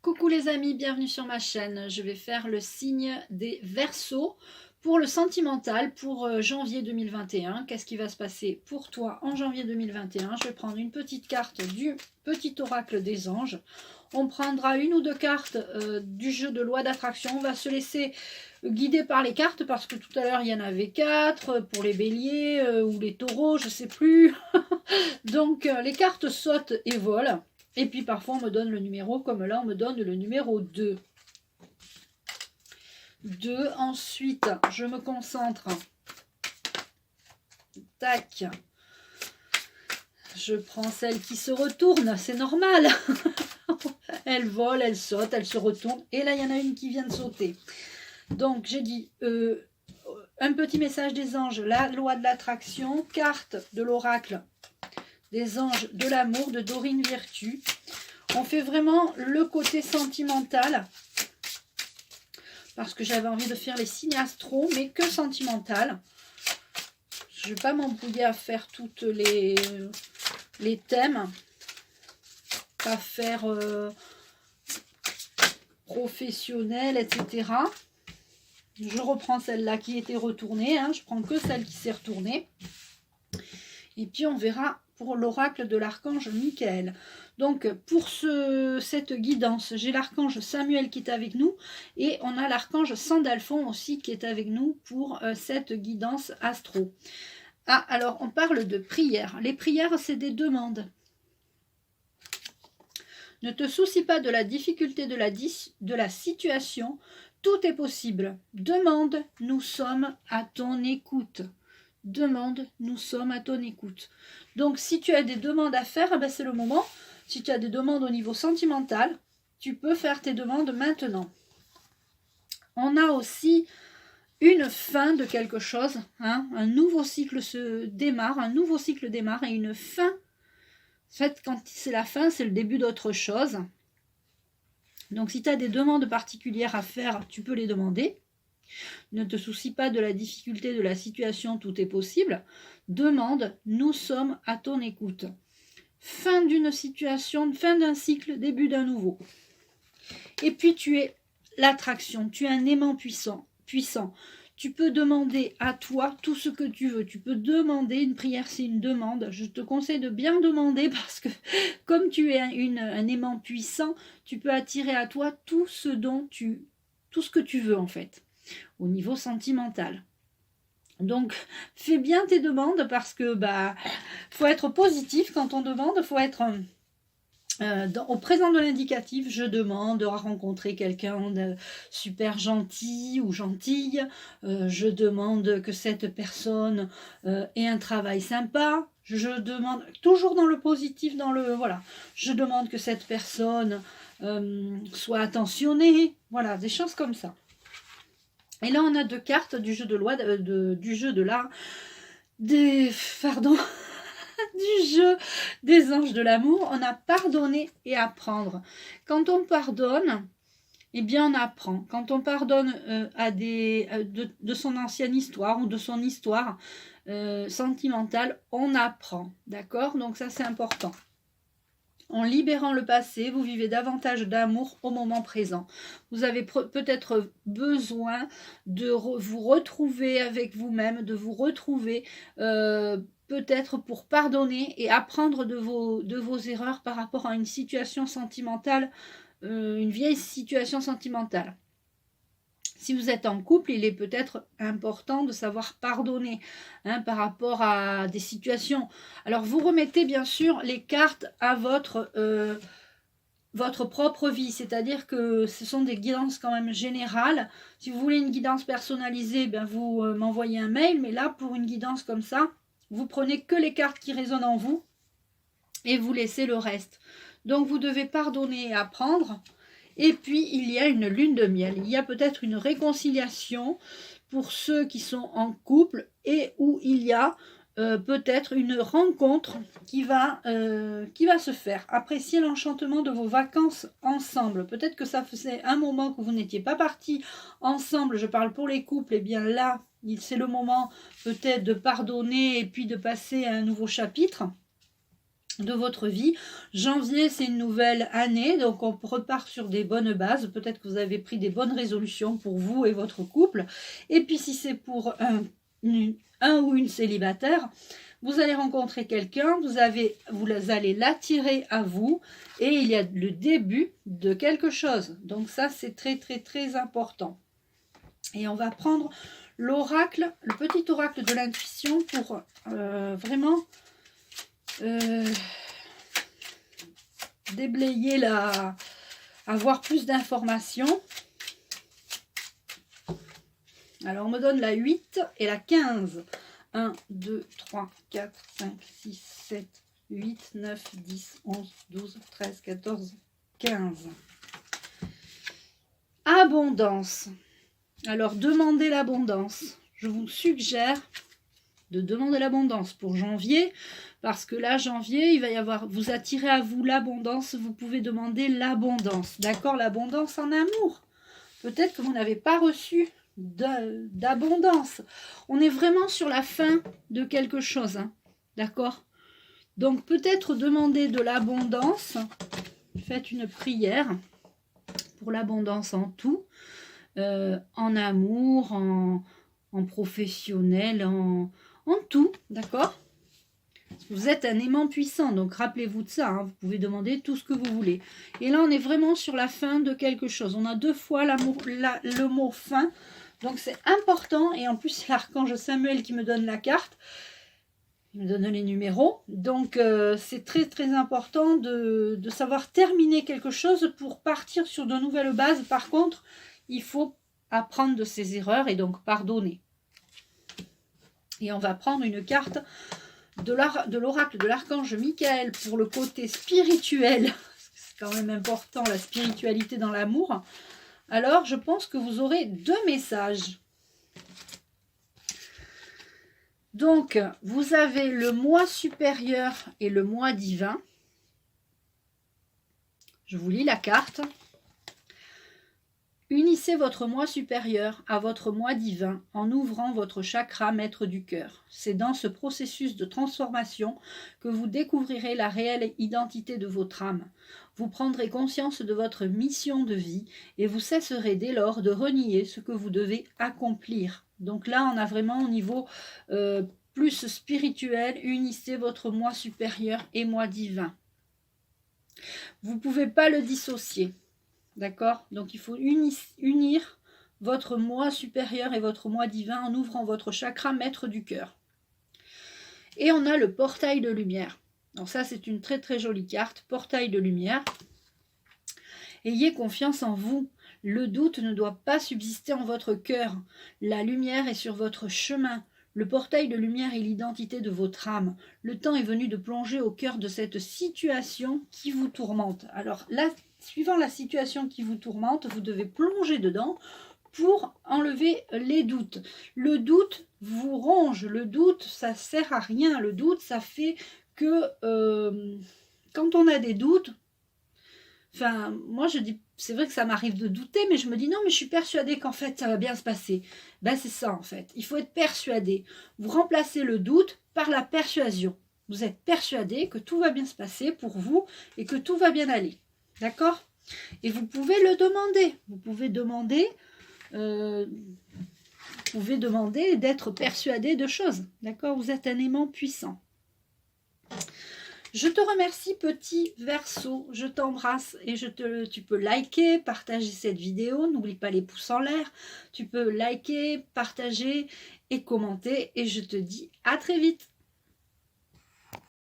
Coucou les amis, bienvenue sur ma chaîne. Je vais faire le signe des Verseaux pour le sentimental pour janvier 2021. Qu'est-ce qui va se passer pour toi en janvier 2021? Je vais prendre une petite carte du petit oracle des anges. On prendra une ou deux cartes du jeu de loi d'attraction. On va se laisser guider par les cartes parce que tout à l'heure il y en avait 4 pour les béliers ou les taureaux, je sais plus. Donc les cartes sautent et volent. Et puis parfois on me donne le numéro, comme là on me donne le numéro 2. 2. Ensuite, je me concentre. Tac. Je prends celle qui se retourne, c'est normal. Elle vole, elle saute, elle se retourne. Et là, il y en a une qui vient de sauter. Donc, j'ai dit un petit message des anges, la loi de l'attraction, carte de l'oracle des anges de l'amour de Dorine Virtue. On fait vraiment le côté sentimental parce que j'avais envie de faire les signes astro, mais que sentimental. Je ne vais pas m'embrouiller à faire toutes les thèmes, pas faire professionnel, etc. Je reprends celle-là qui était retournée, hein. Je prends que celle qui s'est retournée. Et puis on verra pour l'oracle de l'archange Michael. Donc pour cette guidance, j'ai l'archange Samuel qui est avec nous et on a l'archange Sandalphon aussi qui est avec nous pour cette guidance astro. Ah, alors on parle de prières. Les prières, c'est des demandes. Ne te soucie pas de la difficulté de la situation, tout est possible. Demande, nous sommes à ton écoute. Demande, nous sommes à ton écoute. Donc si tu as des demandes à faire, ben c'est le moment. Si tu as des demandes au niveau sentimental, tu peux faire tes demandes maintenant. On a aussi une fin de quelque chose, hein, un nouveau cycle se démarre, un nouveau cycle démarre et une fin. En fait, quand c'est la fin, c'est le début d'autre chose. Donc si tu as des demandes particulières à faire, tu peux les demander. Ne te soucie pas de la difficulté de la situation, tout est possible. Demande, nous sommes à ton écoute. Fin d'une situation, fin d'un cycle, début d'un nouveau. Et puis tu es l'attraction, tu es un aimant puissant. Tu peux demander à toi tout ce que tu veux. Tu peux demander, une prière c'est une demande. Je te conseille de bien demander parce que comme tu es un aimant puissant, tu peux attirer à toi tout ce que tu veux en fait, au niveau sentimental. Donc fais bien tes demandes parce que faut être positif quand on demande, faut être au présent de l'indicatif. Je demande à rencontrer quelqu'un de super gentil ou gentille, je demande que cette personne ait un travail sympa, je demande toujours dans le positif, voilà, je demande que cette personne soit attentionnée, voilà, des choses comme ça. Et là on a deux cartes du jeu de loi, du jeu de l'art, du jeu des anges de l'amour. On a pardonné et apprendre. Quand on pardonne, eh bien on apprend. Quand on pardonne de son ancienne histoire ou de son histoire sentimentale, on apprend. D'accord? Donc ça c'est important. En libérant le passé, vous vivez davantage d'amour au moment présent. Vous avez peut-être besoin de vous retrouver avec vous-même, de vous retrouver peut-être pour pardonner et apprendre de vos erreurs par rapport à une situation sentimentale, une vieille situation sentimentale. Si vous êtes en couple, il est peut-être important de savoir pardonner par rapport à des situations. Alors, vous remettez bien sûr les cartes à votre propre vie, c'est-à-dire que ce sont des guidances quand même générales. Si vous voulez une guidance personnalisée, vous m'envoyez un mail, mais là, pour une guidance comme ça, vous prenez que les cartes qui résonnent en vous et vous laissez le reste. Donc, vous devez pardonner et apprendre. Et puis, il y a une lune de miel. Il y a peut-être une réconciliation pour ceux qui sont en couple et où il y a peut-être une rencontre qui va se faire. Appréciez l'enchantement de vos vacances ensemble. Peut-être que ça faisait un moment que vous n'étiez pas partis ensemble. Je parle pour les couples. Et bien là, c'est le moment peut-être de pardonner et puis de passer à un nouveau chapitre. de votre vie. Janvier, c'est une nouvelle année, donc on repart sur des bonnes bases. Peut-être que vous avez pris des bonnes résolutions pour vous et votre couple. Et puis si c'est pour un ou une célibataire, vous allez rencontrer quelqu'un, vous allez l'attirer à vous et il y a le début de quelque chose. Donc ça, c'est très très très important. Et on va prendre l'oracle, le petit oracle de l'intuition pour vraiment déblayer avoir plus d'informations. Alors on me donne la 8 et la 15. 1, 2, 3, 4, 5, 6, 7, 8, 9, 10, 11, 12, 13, 14, 15. Abondance. Alors demandez l'abondance. Je vous suggère de demander l'abondance pour janvier, parce que là, janvier, il va y avoir, vous attirez à vous l'abondance, vous pouvez demander l'abondance, d'accord? L'abondance en amour. Peut-être que vous n'avez pas reçu d'abondance. On est vraiment sur la fin de quelque chose, hein, d'accord? Donc peut-être demander de l'abondance, faites une prière pour l'abondance en tout, en amour, en professionnel, en tout, d'accord? Vous êtes un aimant puissant, donc rappelez-vous de ça, hein, vous pouvez demander tout ce que vous voulez. Et là, on est vraiment sur la fin de quelque chose. On a 2 fois le mot fin, donc c'est important. Et en plus, c'est l'archange Samuel qui me donne la carte, il me donne les numéros. Donc, c'est très très important de savoir terminer quelque chose pour partir sur de nouvelles bases. Par contre, il faut apprendre de ses erreurs et donc pardonner. Et on va prendre une carte de l'oracle de l'archange Michael pour le côté spirituel. C'est quand même important, la spiritualité dans l'amour. Alors, je pense que vous aurez 2 messages. Donc, vous avez le moi supérieur et le moi divin. Je vous lis la carte. Unissez votre moi supérieur à votre moi divin en ouvrant votre chakra maître du cœur. C'est dans ce processus de transformation que vous découvrirez la réelle identité de votre âme. Vous prendrez conscience de votre mission de vie et vous cesserez dès lors de renier ce que vous devez accomplir. Donc là, on a vraiment au niveau plus spirituel, unissez votre moi supérieur et moi divin. Vous ne pouvez pas le dissocier. D'accord? Donc, il faut unir votre moi supérieur et votre moi divin en ouvrant votre chakra maître du cœur. Et on a le portail de lumière. Donc ça, c'est une très très jolie carte. Portail de lumière. Ayez confiance en vous. Le doute ne doit pas subsister en votre cœur. La lumière est sur votre chemin. Le portail de lumière est l'identité de votre âme. Le temps est venu de plonger au cœur de cette situation qui vous tourmente. Alors là, suivant la situation qui vous tourmente, vous devez plonger dedans pour enlever les doutes. Le doute vous ronge, le doute, ça ne sert à rien. Le doute, ça fait que quand on a des doutes, enfin, moi je dis, c'est vrai que ça m'arrive de douter, mais je me dis non, mais je suis persuadée qu'en fait ça va bien se passer. Ben c'est ça en fait, il faut être persuadé. Vous remplacez le doute par la persuasion. Vous êtes persuadé que tout va bien se passer pour vous et que tout va bien aller. D'accord? Et vous pouvez le demander. Vous pouvez demander d'être persuadé de choses. D'accord? Vous êtes un aimant puissant. Je te remercie, petit Verseau. Je t'embrasse et tu peux liker, partager cette vidéo. N'oublie pas les pouces en l'air. Tu peux liker, partager et commenter. Et je te dis à très vite.